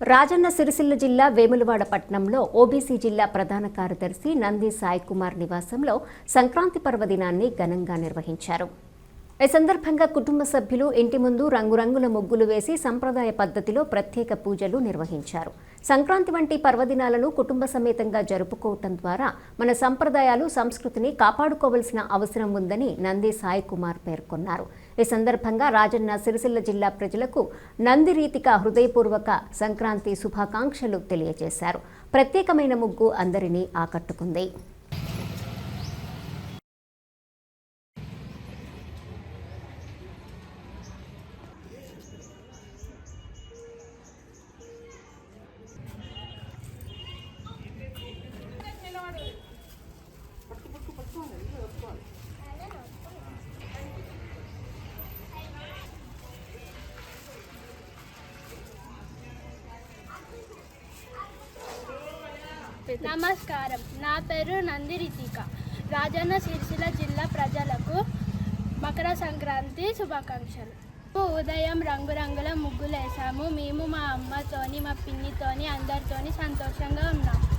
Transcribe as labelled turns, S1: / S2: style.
S1: రాజన్న సిరిసిల్ల జిల్లా వేములవాడ పట్టణంలో ఓబీసీ జిల్లా ప్రధాన కార్యదర్శి నంది సాయి కుమార్ నివాసంలో సంక్రాంతి పర్వదినాన్ని ఘనంగా నిర్వహించారు. ఈ సందర్భంగా కుటుంబ సభ్యులు ఇంటి ముందు రంగురంగుల ముగ్గులు వేసి సంప్రదాయ పద్ధతిలో ప్రత్యేక పూజలు నిర్వహించారు. సంక్రాంతి వంటి పర్వదినాలను కుటుంబ సమేతంగా జరుపుకోవటం ద్వారా మన సంప్రదాయాలు, సంస్కృతిని కాపాడుకోవాల్సిన అవసరం ఉందని నంది సాయి కుమార్ పేర్కొన్నారు. ఈ సందర్భంగా రాజన్న సిరిసిల్ల జిల్లా ప్రజలకు నంది రీతిగా హృదయపూర్వక సంక్రాంతి శుభాకాంక్షలు తెలియజేశారు. ప్రత్యేకమైన ముగ్గు అందరినీ ఆకట్టుకుంది.
S2: నమస్కారం. నా పేరు నంది రితిక. రాజన్న సిరిసిల్ల జిల్లా ప్రజలకు మకర సంక్రాంతి శుభాకాంక్షలు. ఉదయం రంగురంగుల ముగ్గులు వేసాము. మేము మా అమ్మతోని, మా పిన్నితోని, అందరితోని సంతోషంగా ఉన్నాము.